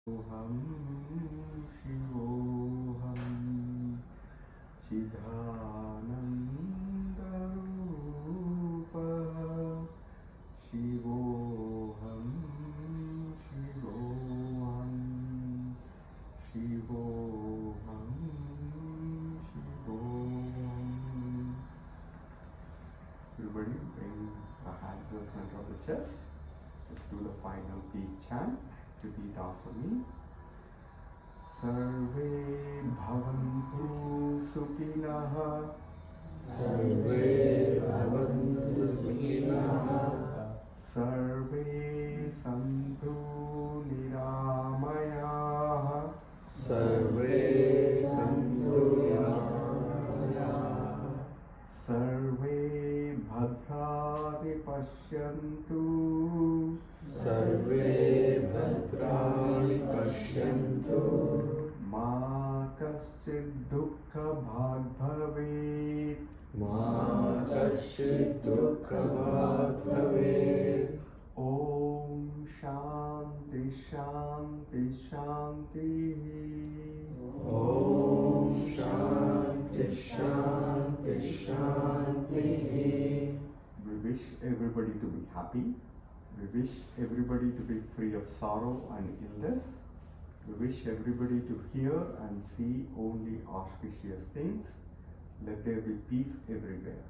Hum Shivoham Chidhanandarupa Shivoham Shivoham Shivoham Shivoham. Everybody bring the hands to the center of the chest. Let's do the final peace chant. Repeat after me. Sarve bhavantu sukhinah. Sarve bhavantu sukhinah. Sarve santu niramayah. Sarve santu niramayah. Sarve bhadrani pashyantu. Sarve bhadrani pashyantu. Ma kaschid dukkha bhag bhavet. Ma kaschid dukkha bhag bhavet. Om Shanti Shanti Shanti. Om Shanti Shanti Shanti. We wish everybody to be happy. We wish everybody to be free of sorrow and illness. We wish everybody to hear and see only auspicious things. Let there be peace everywhere.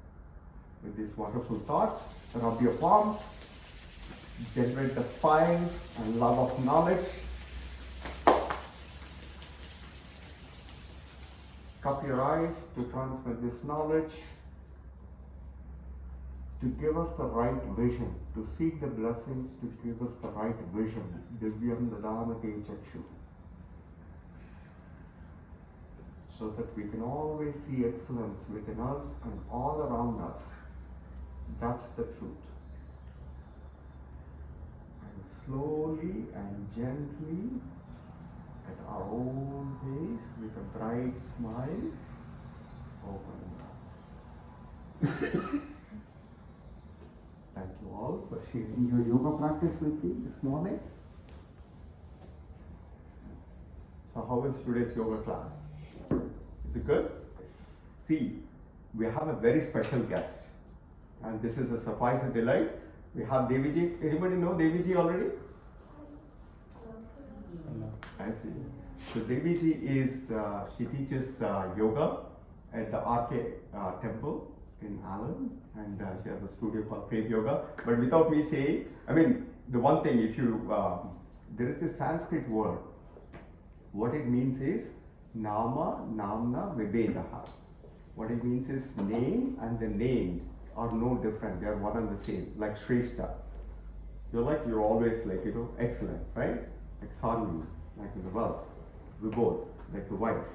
With these wonderful thoughts, rub your palms, generate the fire and love of knowledge. Cup your eyes to transmit this knowledge, to give us the right vision, to seek the blessings, to give us the right vision. Divyam dadamate chakshu. So that we can always see excellence within us and all around us. That's the truth. And slowly and gently, at our own pace, with a bright smile, open up. Thank you all for sharing your yoga practice with me this morning. So how is today's yoga class? Is it good? See, we have a very special guest. And this is a surprise and delight. We have Devi Ji. Anybody know Devi Ji already? I see. So Devi Ji is, she teaches yoga at the RK Temple in Allen, and she has a studio called Prem Yoga. But without me saying, I mean, the one thing, if you, there is this Sanskrit word. What it means is Nama, Namna, Vivedaha. What it means is name and the named are no different. They are one and the same, like Shrestha. You're always like, excellent, right? Like Sarni, like in the wealth. Vibodh, like the wise.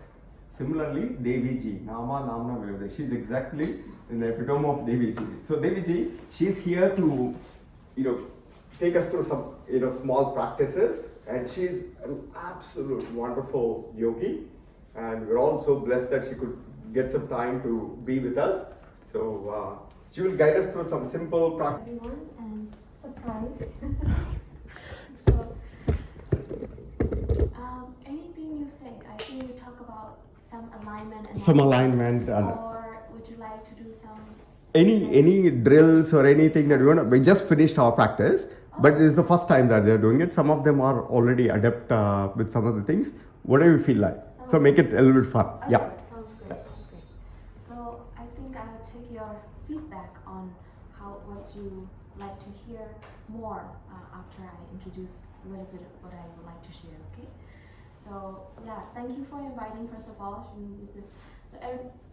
Similarly, Devi Ji, Nama, Namna, Viveda. She's exactly in the epitome of Devi Ji. So Devi Ji, she's here to, take us through some, small practices. And she's an absolute wonderful yogi. And we're all so blessed that she could get some time to be with us. So she will guide us through some simple practices. Everyone, and surprise. So, anything you say, I think you talk about some alignment and Some alignment and or would you like to do some any drills or anything that we want. We just finished our practice, but this is the first time that they're doing it. Some of them are already adept with some of the things. Whatever you feel like. So make it a little bit fun. Okay, Yeah. sounds good. Sounds good. So I think I'll take your feedback on what you like to hear more after I introduce a little bit of what I would like to share. Okay. So yeah, thank you for inviting. First of all, so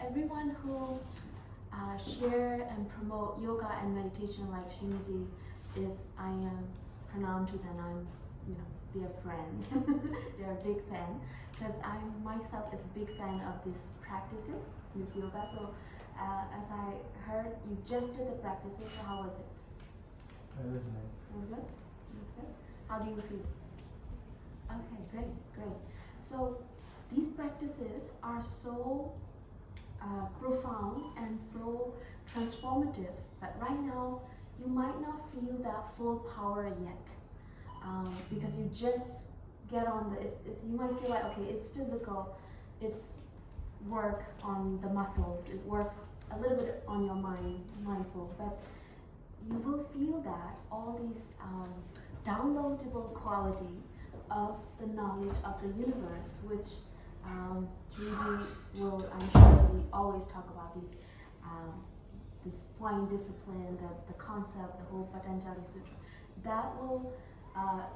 everyone who share and promote yoga and meditation like Srinji is, I am pronoun to them. I'm, their friend. They're a big fan because I myself is a big fan of these practices, this yoga. So as I heard, you just did the practices. So how was it? It was nice. It was good. It was good. How do you feel? Okay, great, great. So these practices are so profound and so transformative, but right now you might not feel that full power yet, because you just get on the, it's you might feel like, okay, it's physical, it's work on the muscles, it works a little bit on your mind, mindful, but you will feel that all these downloadable quality of the knowledge of the universe, which Devi will, I'm sure we always talk about this fine discipline, the concept, the whole Patanjali Sutra, that will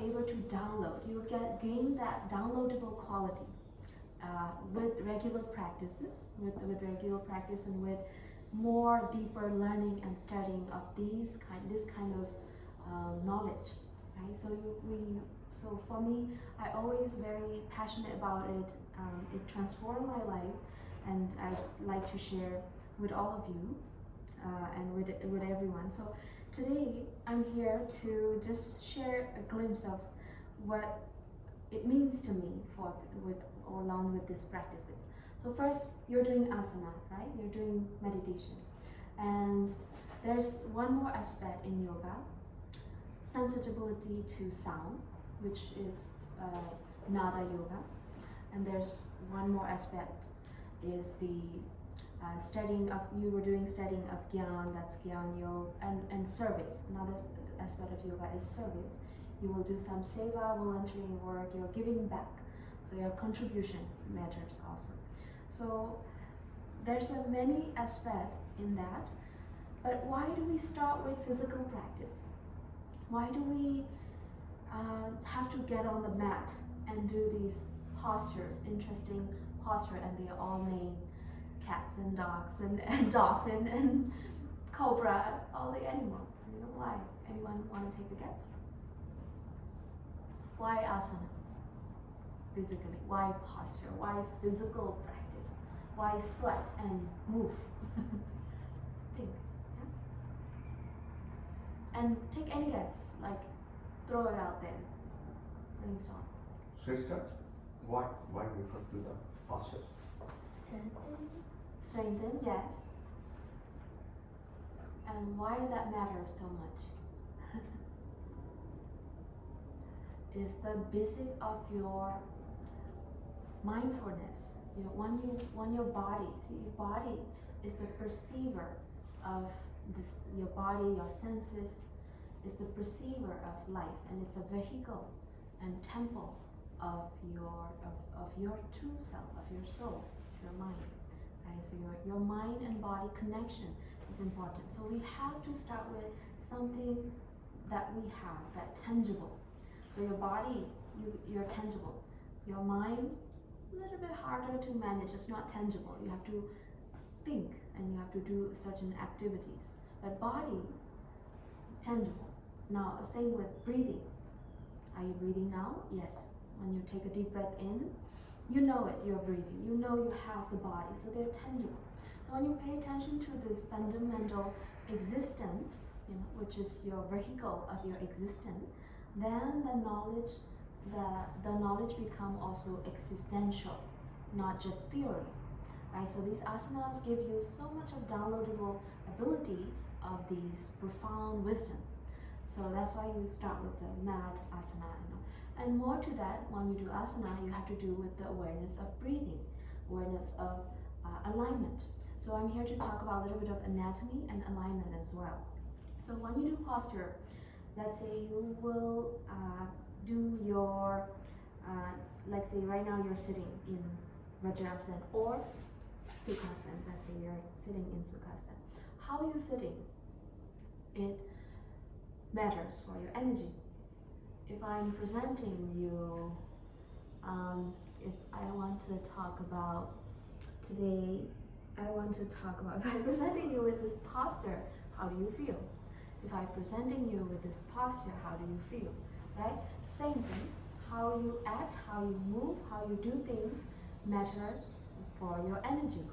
able to download. You gain that downloadable quality with regular practices, with regular practice and with more deeper learning and studying of this kind of knowledge, right? So for me, I always very passionate about it. It transformed my life, and I'd like to share with all of you and with everyone. So today I'm here to just share a glimpse of what it means to me along with these practices. So first, you're doing asana, right? You're doing meditation, and there's one more aspect in yoga: sensitivity to sound, which is nada yoga. And there's one more aspect is the studying of, you were doing studying of gyan, that's gyan yoga, and service. Another aspect of yoga is service. You will do some seva, volunteering work, you're giving back. So your contribution matters also. So there's a many aspects in that. But why do we start with physical practice? Why do we have to get on the mat and do these postures, interesting posture, and they are all named cats and dogs and dolphin and cobra, all the animals. You know why? Anyone want to take a guess? Why asana? Physically. Why posture? Why physical practice? Why sweat and move? Think. Yeah? And take any guess. Like, throw it out there. Brainstorm. Shrestha, why we first do the postures? Strengthen, yes. And why that matters so much is the basic of your mindfulness. When your body, see, your body is the perceiver of this. Your body, your senses, is the perceiver of life, and it's a vehicle and temple of your true self, of your soul, your mind. Right? So your mind and body connection is important. So we have to start with something that we have, that tangible. So your body, you're tangible. Your mind, a little bit harder to manage. It's not tangible. You have to think and you have to do certain activities. But body is tangible. Now, same with breathing. Are you breathing now? Yes. When you take a deep breath in, you know it, you're breathing. You know you have the body, so they're tangible. So when you pay attention to this fundamental existent, which is your vehicle of your existence, then the knowledge become also existential, not just theory. Right? So these asanas give you so much of downloadable ability of these profound wisdom. So that's why you start with the mat asana. And more to that, when you do asana, you have to do with the awareness of breathing, awareness of alignment. So I'm here to talk about a little bit of anatomy and alignment as well. So when you do posture, let's say you will do your, let's say right now you're sitting in Vajrasana or Sukhasana. Let's say you're sitting in Sukhasana. How are you sitting? It matters for your energy. If I'm presenting you, if I want to talk about today, if I'm presenting you with this posture, how do you feel? If I'm presenting you with this posture, how do you feel? Right? Same thing. How you act, how you move, how you do things matter for your energy.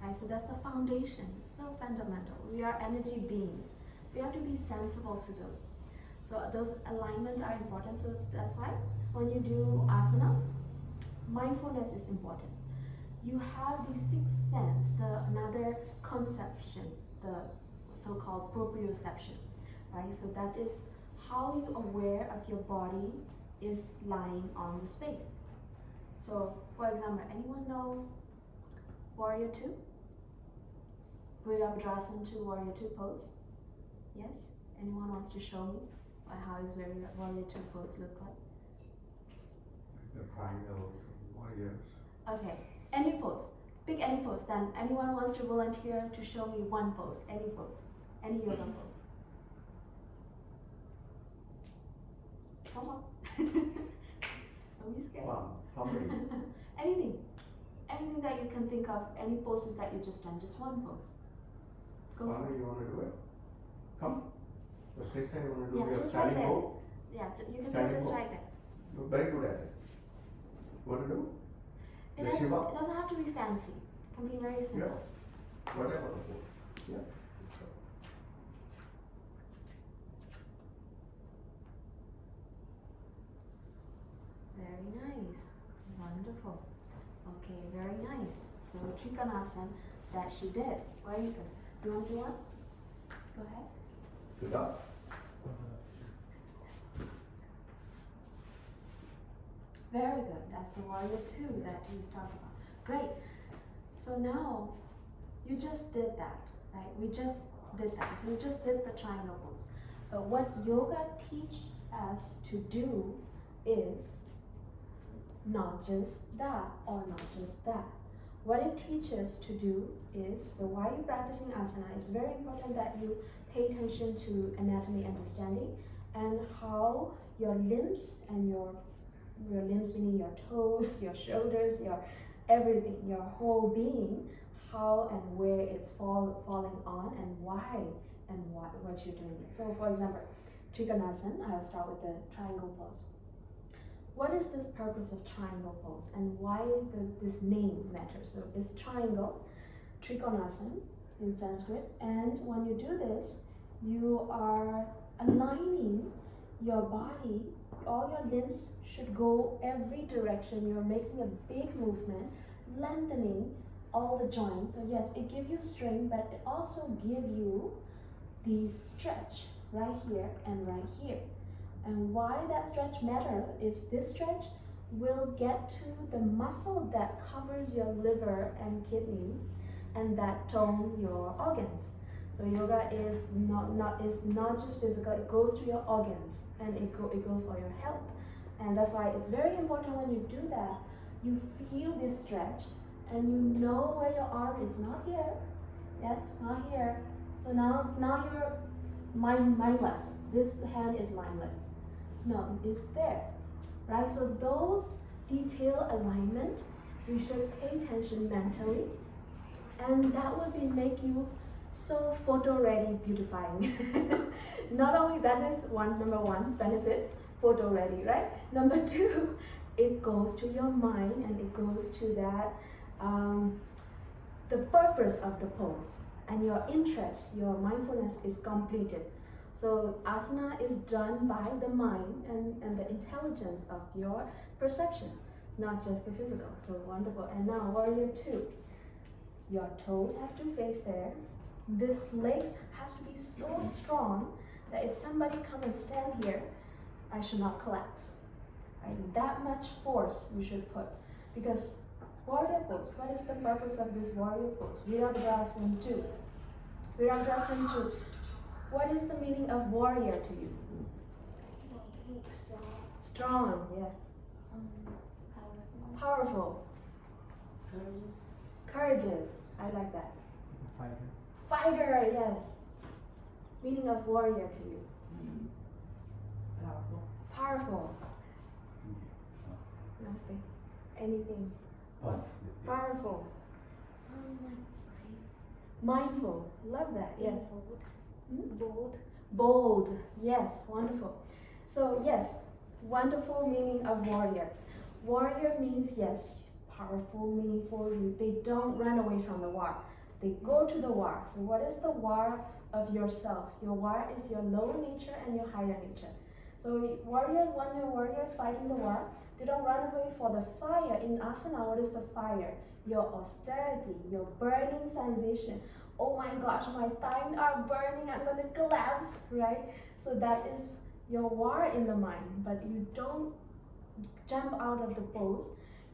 Right? So that's the foundation. It's so fundamental. We are energy beings. We have to be sensible to those. So those alignments are important. So that's why when you do asana, mindfulness is important. You have the sixth sense, another conception, the so-called proprioception, right? So that is how you aware of your body is lying on the space. So, for example, anyone know Warrior 2? Virabhadrasana 2, Warrior 2 pose? Yes? Anyone wants to show me how is Warrior 2 pose look like? The triangles, warriors. Okay, any pose. Pick any pose. Then anyone wants to volunteer to show me one pose, any pose, any yoga pose. Come on. Don't be scared. Wow, somebody. Anything. Anything that you can think of, any poses that you just done, just one pose. Go for Swami, it. you want to do it? Come. So Krishna, you want to do Yeah, your just right standing there. pose? Yeah, you can Standing do this pose. right there. You're very good at it. You want to do? It The doesn't, Shiva? it doesn't have to be fancy. It can be very simple. Yeah. Whatever the pose. Yeah. Very nice. Wonderful. Okay, very nice. So Trikonasana that she did. Very good. You want to do one? Go ahead. Sit up. Very good. That's the Warrior 2 that he's talking about. Great. So now you just did that, right? We just did that. So we just did the triangle pose. But what yoga teaches us to do is not just that or not just that. What it teaches to do is, so while you're practicing asana, it's very important that you pay attention to anatomy understanding and how your limbs and your limbs meaning your toes, your shoulders, your everything, your whole being, how and where it's falling on and why and what you're doing it. So for example, Trikonasana, I'll start with the triangle pose. What is this purpose of triangle pose and why this name matters? So it's triangle, Trikonasana in Sanskrit, and when you do this, you are aligning your body, all your limbs should go every direction. You're making a big movement, lengthening all the joints. So yes, it gives you strength, but it also gives you the stretch right here and right here. And why that stretch matter is this stretch will get to the muscle that covers your liver and kidney and that tone your organs. So yoga is not just physical, it goes to your organs and it goes for your health. And that's why it's very important when you do that, you feel this stretch and you know where your arm is, not here, yes, not here. So now you're mindless, this hand is mindless. No, it's there, right? So those detailed alignment, you should pay attention mentally, and that will make you so photo ready, beautifying. Not only that is number one benefits, photo ready, right? Number two, it goes to your mind and it goes to that the purpose of the pose and your interest, your mindfulness is completed. So asana is done by the mind and the intelligence of your perception, not just the physical. So wonderful. And now Warrior 2. Your toes has to face there. This legs has to be so strong that if somebody come and stand here, I should not collapse. Right? That much force you should put. Because warrior pose, what is the purpose of this warrior pose? Virabhadrasana 2. Virabhadrasana 2. What is the meaning of warrior to you? Strong, yes. Powerful. Courageous. I like that. Fighter. Fighter, yes. Meaning of warrior to you. Powerful. Powerful. Nothing. Anything. Powerful. Mindful. Love that. Yes. Bold. Bold. Yes. Wonderful. So yes, wonderful meaning of warrior. Warrior means yes, powerful, meaningful. They don't run away from the war. They go to the war. So what is the war of yourself? Your war is your lower nature and your higher nature. So warriors, when your warriors fighting the war, they don't run away for the fire. In asana, what is the fire? Your austerity, your burning sensation. Oh my gosh, my thighs are burning, I'm gonna collapse, right? So that is your war in the mind, but you don't jump out of the pose,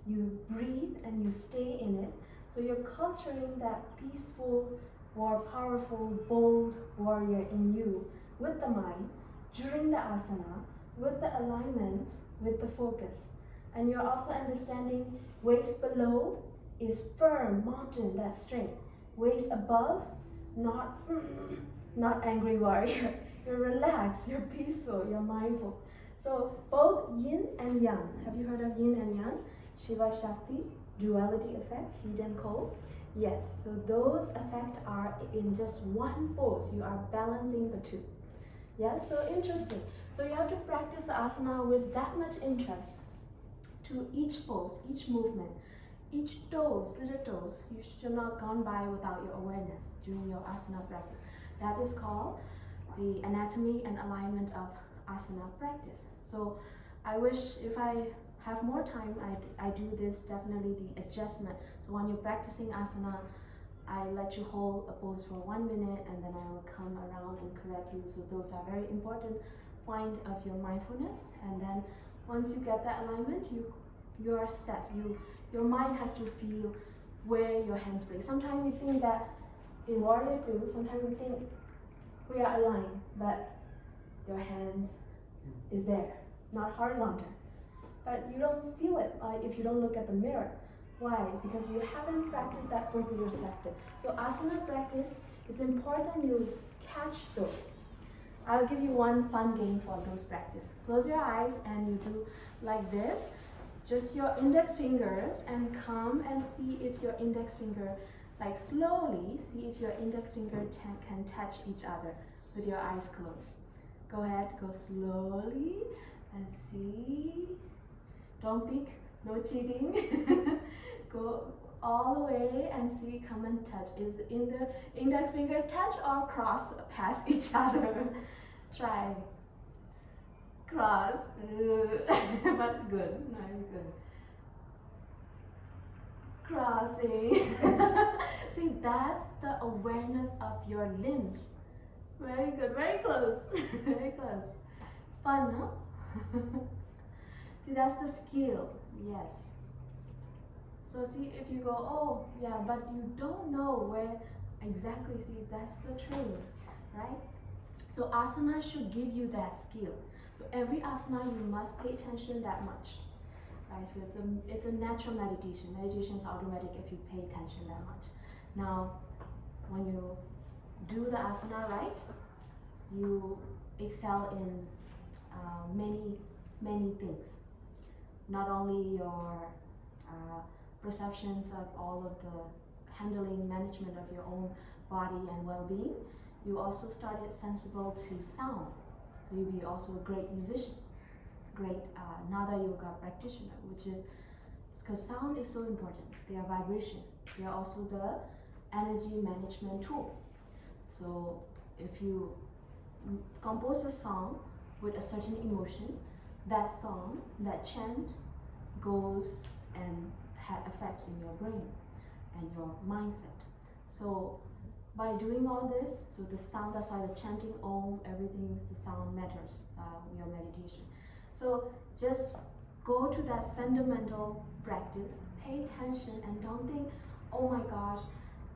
you breathe and you stay in it. So you're culturing that peaceful, more powerful, bold warrior in you with the mind during the asana, with the alignment, with the focus. And you're also understanding waist below is firm, mountain, that strength. Waist above, not angry warrior. You're relaxed, you're peaceful, you're mindful. So both yin and yang. Have you heard of yin and yang? Shiva Shakti, duality effect, heat and cold. Yes, so those effects are in just one pose. You are balancing the two. Yeah, so interesting. So you have to practice the asana with that much interest to each pose, each movement, each toes, little toes. You should not gone by without your awareness during your asana practice. That is called the anatomy and alignment of asana practice. So I wish if I have more time, I do this, definitely the adjustment. So when you're practicing asana, I let you hold a pose for 1 minute and then I will come around and correct you. So those are very important point of your mindfulness. And then once you get that alignment, you're set. Your mind has to feel where your hands place. Sometimes we think that in warrior two, sometimes we think we are aligned, but your hands is there, not horizontal. But you don't feel it if you don't look at the mirror. Why? Because you haven't practiced that proprioceptive. So asana practice, it's important you catch those. I'll give you one fun game for those practice. Close your eyes and you do like this. Just your index fingers and come and see if your index finger, like slowly, see if your index finger can touch each other with your eyes closed. Go ahead, go slowly and see. Don't peek, no cheating. Go all the way and see, come and touch. Is in the index finger touch or cross past each other? Try. Cross. But good, very good. Crossing. See, that's the awareness of your limbs. Very good, very close. Very close. Fun, no? See, that's the skill, yes. So see, if you go, oh, yeah, but you don't know where exactly, see, that's the training, right? So asana should give you that skill. So every asana, you must pay attention that much, right? So it's a natural meditation. Meditation is automatic if you pay attention that much. Now, when you do the asana right, you excel in many things. Not only your perceptions of all of the handling, management of your own body and well-being, you also started sensible to sound. So you'll be also a great musician, great Nada yoga practitioner, which is, because sound is so important. They are vibration. They are also the energy management tools. So if you compose a song with a certain emotion, that song, that chant goes and have effect in your brain and your mindset. So by doing all this, so the sound, that's why the chanting Om, everything, the sound matters, your meditation. So just go to that fundamental practice, pay attention and don't think, oh my gosh,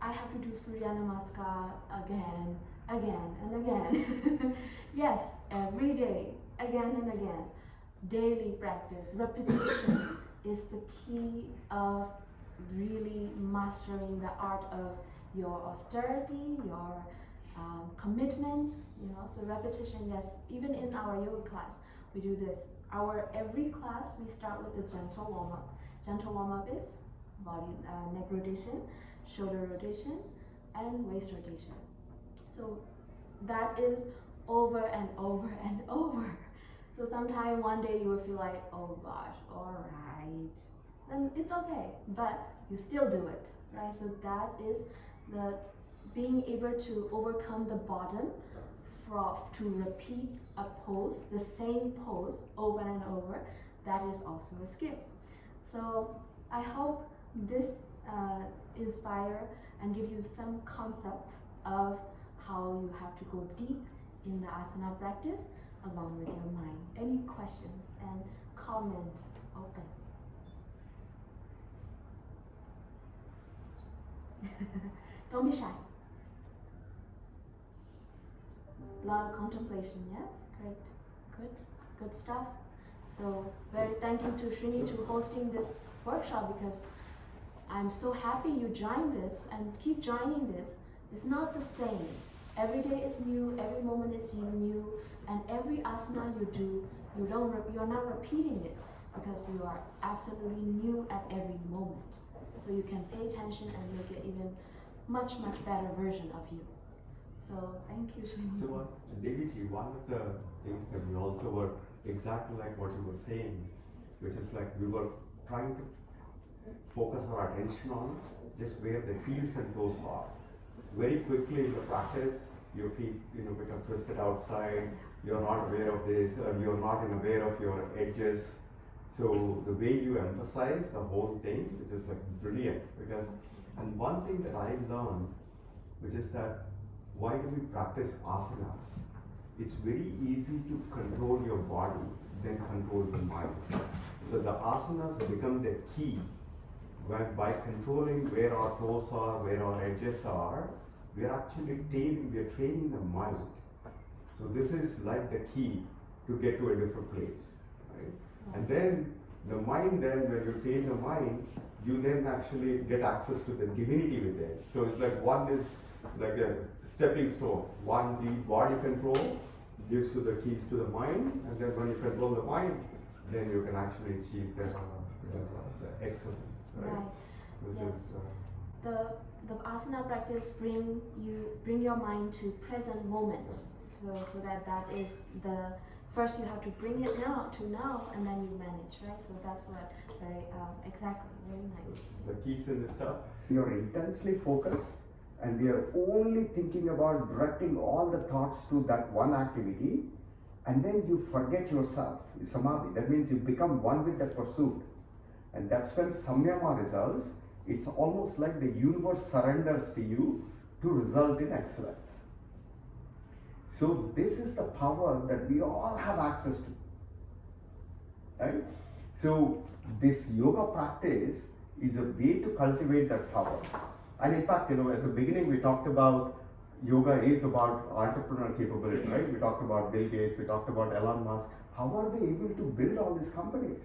I have to do Surya Namaskar again and again. Yes, every day, again and again. Daily practice, repetition is the key of really mastering the art of your austerity, your commitment, you know. So repetition, yes, even in our yoga class, we do this. Every class, we start with the gentle warm-up. Gentle warm-up is body, neck rotation, shoulder rotation, and waist rotation. So that is over and over and over. So sometime one day you will feel like, oh gosh, all right, then it's okay, but you still do it, right? So that is the being able to overcome the boredom to repeat a pose, the same pose over and over. That is also a skill. So I hope this inspire and give you some concept of how you have to go deep in the asana practice along with your mind. Any questions and comment open. Don't be shy. A lot of contemplation, yes? Great. Good stuff. So very thank you to Srini to hosting this workshop, because I'm so happy you joined this and keep joining this. It's not the same. Every day is new, every moment is new, and every asana you do, you're not repeating it, because you are absolutely new at every moment. So you can pay attention and make it even much better version of you. So thank you, Srini. So, Devi Ji, one of the things that we also were exactly like what you were saying, which is like we were trying to focus our attention on just where the heels and toes are. Very quickly in the practice, your feet, become twisted outside. You're not aware of this, or you're not aware of your edges. So the way you emphasize the whole thing, which is like brilliant. And one thing that I learned, which is that why do we practice asanas? It's very easy to control your body than control the mind. So the asanas become the key, where by controlling where our toes are, where our edges are, we are actually training the mind. So this is like the key to get to a different place, right? And then the mind, then when you train the mind, you then actually get access to the divinity within. So it's like one is like a stepping stone. One, the body control gives you the keys to the mind, and then when you control the mind, then you can actually achieve the excellence, right? Right. Which Yes. is The asana practice bring your mind to present moment. So that is the first, you have to bring it now, and then you manage, right? So that's what very exactly, very nice. the keys in this stuff. We are intensely focused, and we are only thinking about directing all the thoughts to that one activity, and then you forget yourself. Samadhi. That means you become one with the pursuit, and that's when samyama results. It's almost like the universe surrenders to you to result in excellence. So this is the power that we all have access to, right? So this yoga practice is a way to cultivate that power. And in fact, at the beginning we talked about yoga is about entrepreneurial capability, right? We talked about Bill Gates, we talked about Elon Musk. How are they able to build all these companies?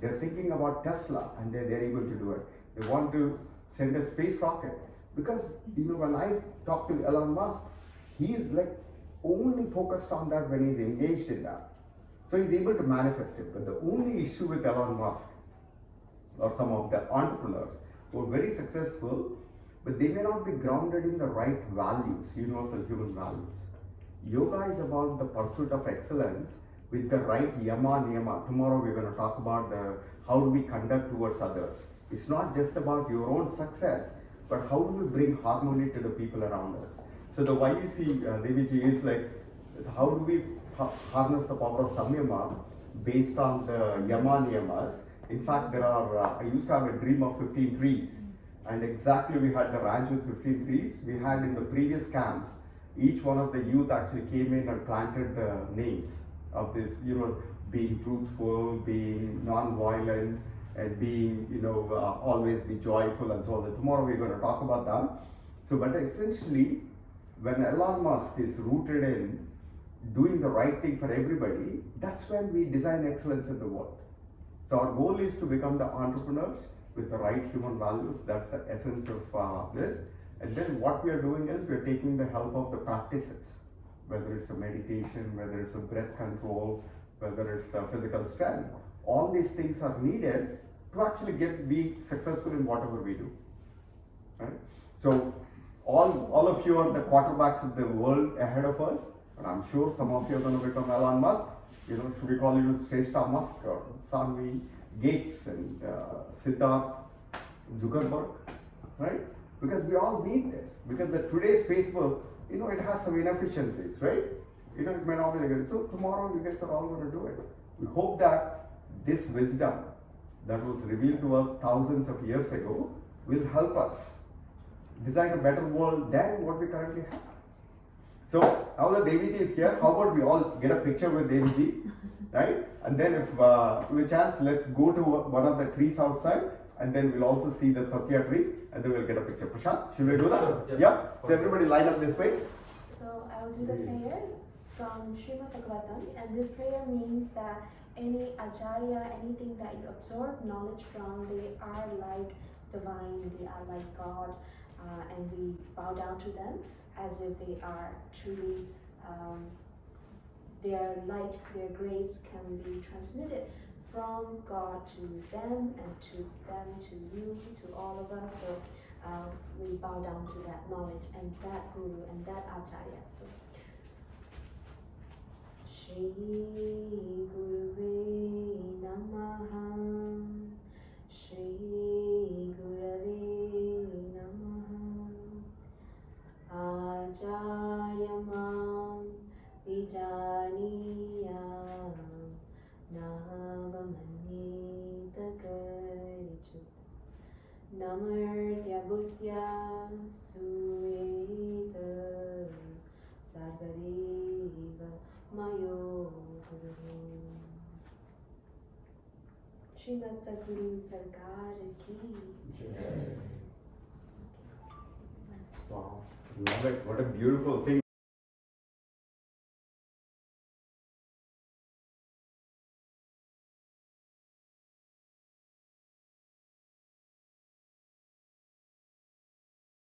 They're thinking about Tesla, and they're able to do it. They want to send a space rocket. Because, when I talk to Elon Musk, he's like only focused on that when he's engaged in that. So he's able to manifest it. But the only issue with Elon Musk, or some of the entrepreneurs who are very successful, but they may not be grounded in the right values, universal human values. Yoga is about the pursuit of excellence with the right yama, niyama. Tomorrow we're going to talk about how do we conduct towards others. It's not just about your own success, but how do we bring harmony to the people around us. So the YEC, Devi Ji, is like, how do we harness the power of samyama based on the yama niyamas. In fact, I used to have a dream of 15 trees. And exactly we had the ranch with 15 trees. We had in the previous camps, each one of the youth actually came in and planted the names of this, being truthful, being non-violent, and being, always be joyful and so on. Tomorrow we're going to talk about that. So, but essentially, when Elon Musk is rooted in doing the right thing for everybody, that's when we design excellence in the world. So our goal is to become the entrepreneurs with the right human values. That's the essence of this. And then what we are doing is we are taking the help of the practices, whether it's a meditation, whether it's a breath control, whether it's a physical strength. All these things are needed to actually be successful in whatever we do, right? So all of you are the quarterbacks of the world ahead of us, and I'm sure some of you are going to become Elon Musk. Should we call you Shrestha Musk or Sanvi Gates and Siddharth Zuckerberg, right? Because we all need this. Because today's Facebook, it has some inefficiencies, right? It may not be good. So tomorrow you guys are all going to do it. We hope that this wisdom that was revealed to us thousands of years ago will help us design a better world than what we currently have. So now that Devi Ji is here, how about we all get a picture with Devi Ji, right? And And then if with chance, let's go to one of the trees outside, and then we'll also see the Satya tree, and then we'll get a picture. Prashant, should we do that? Sure, Yeah. So everybody line up this way. So I will do the prayer from Srimad Bhagavatam, and this prayer means that any acharya, anything that you absorb knowledge from, they are like divine, they are like God, and we bow down to them as if they are truly, their light, their grace can be transmitted from God to them, and to them to you, to all of us. So we bow down to that knowledge and that guru and that acharya. So Shri Guruve Namaha, Shri Gurave Namaha, Acharya Mam Vijaniya Navamanyeta Karichut Namartya Bhutya Sueta Sarvareva Mayo Guru. Srimad Sadguru Sarkar Ki. Wow, love it. What a beautiful thing.